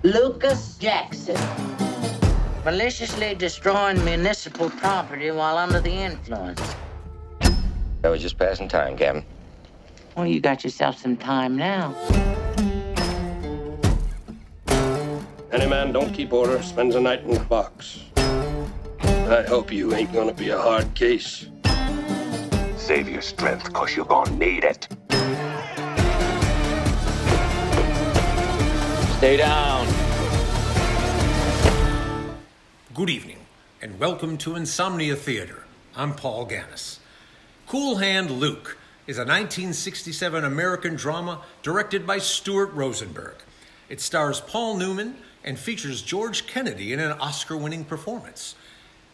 Lucas Jackson. Maliciously destroying municipal property while under the influence. I was just passing time, Captain. Well, you got yourself some time now. Any man don't keep order spends a night in the box. I hope you ain't gonna be a hard case. Save your strength, cause you're gonna need it. Stay down. Good evening, and welcome to Insomnia Theater. I'm Paul Ganus. Cool Hand Luke is a 1967 American drama directed by Stuart Rosenberg. It stars Paul Newman and features George Kennedy in an Oscar-winning performance.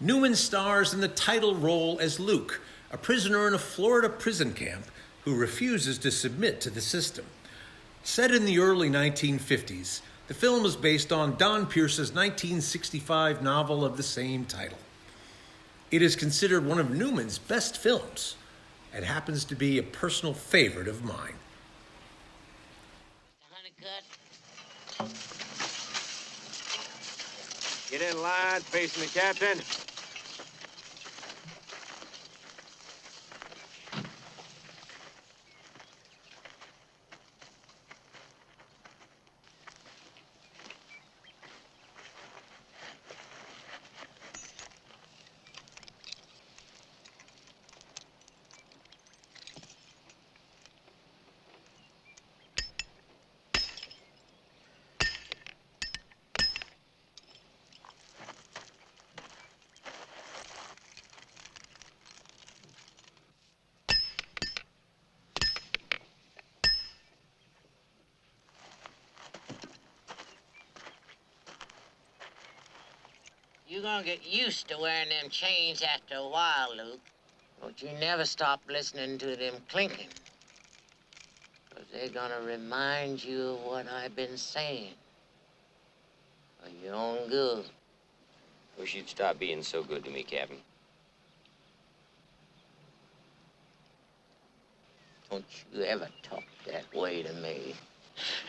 Newman stars in the title role as Luke, a prisoner in a Florida prison camp who refuses to submit to the system. Set in the early 1950s, the film is based on Don Pierce's 1965 novel of the same title. It is considered one of Newman's best films and happens to be a personal favorite of mine. Get in line, facing the captain. You're gonna get used to wearing them chains after a while, Luke. But you never stop listening to them clinking. Because they're gonna remind you of what I've been saying. For your own good. Wish you'd stop being so good to me, Captain. Don't you ever talk that way to me.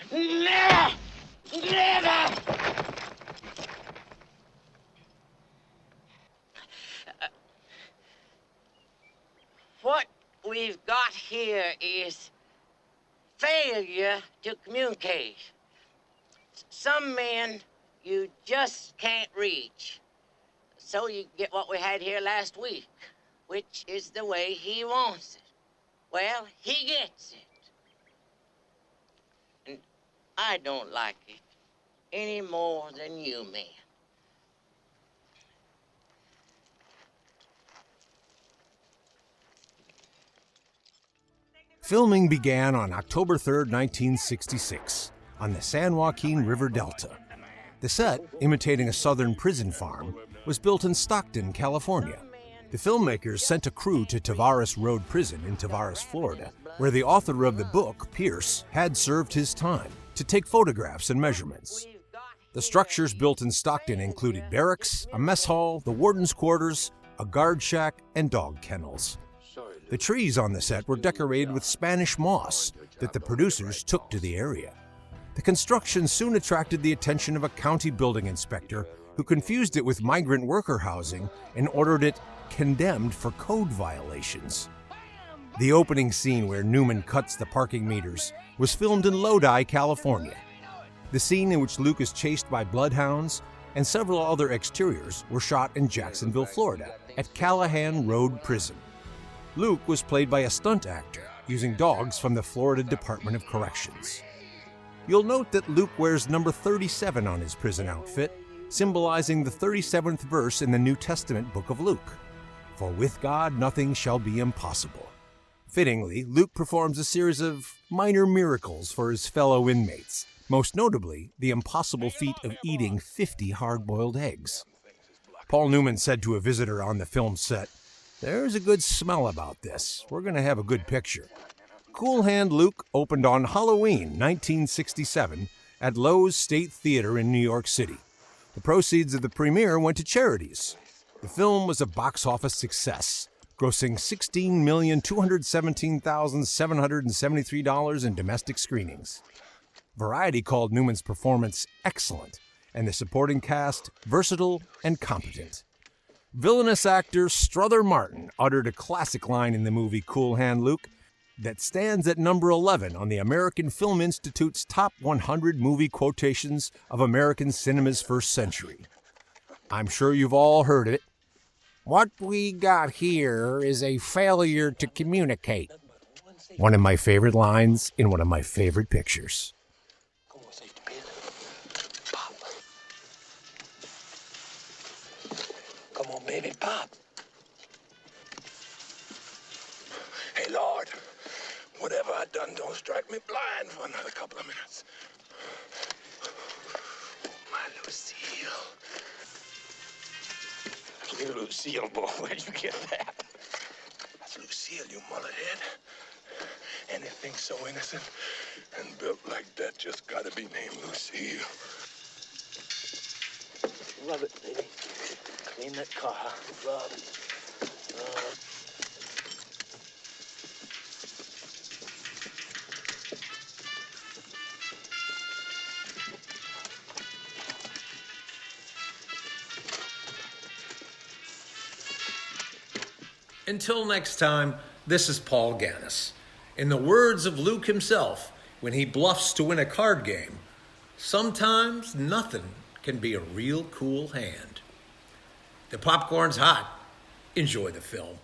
Never! Never! What we've got here is failure to communicate. Some men you just can't reach. So you get what we had here last week, which is the way he wants it. Well, he gets it. And I don't like it any more than you, man. Filming began on October 3, 1966, on the San Joaquin River Delta. The set, imitating a southern prison farm, was built in Stockton, California. The filmmakers sent a crew to Tavares Road Prison in Tavares, Florida, where the author of the book, Pierce, had served his time, to take photographs and measurements. The structures built in Stockton included barracks, a mess hall, the warden's quarters, a guard shack, and dog kennels. The trees on the set were decorated with Spanish moss that the producers took to the area. The construction soon attracted the attention of a county building inspector who confused it with migrant worker housing and ordered it condemned for code violations. The opening scene where Newman cuts the parking meters was filmed in Lodi, California. The scene in which Luke is chased by bloodhounds and several other exteriors were shot in Jacksonville, Florida, at Callahan Road Prison. Luke was played by a stunt actor using dogs from the Florida Department of Corrections. You'll note that Luke wears number 37 on his prison outfit, symbolizing the 37th verse in the New Testament book of Luke. For with God nothing shall be impossible. Fittingly, Luke performs a series of minor miracles for his fellow inmates, most notably the impossible feat of eating 50 hard-boiled eggs. Paul Newman said to a visitor on the film set, "There's a good smell about this. We're going to have a good picture." Cool Hand Luke opened on Halloween 1967 at Lowe's State Theater in New York City. The proceeds of the premiere went to charities. The film was a box office success, grossing $16,217,773 in domestic screenings. Variety called Newman's performance excellent, and the supporting cast versatile and competent. Villainous actor Strother Martin uttered a classic line in the movie Cool Hand Luke that stands at number 11 on the American Film Institute's top 100 movie quotations of American cinema's first century. I'm sure you've all heard it. What we got here is a failure to communicate. One of my favorite lines in one of my favorite pictures. Come on, baby, pop. Hey, Lord, whatever I done, don't strike me blind for another couple of minutes. My Lucille. You Lucille, boy, where'd you get that? That's Lucille, you mullethead. Anything so innocent and built like that just gotta be named Lucille. Rub it, baby. Clean that car. Rub. Until next time, this is Paul Ganus. In the words of Luke himself, when he bluffs to win a card game, sometimes nothing can be a real cool hand. The popcorn's hot. Enjoy the film.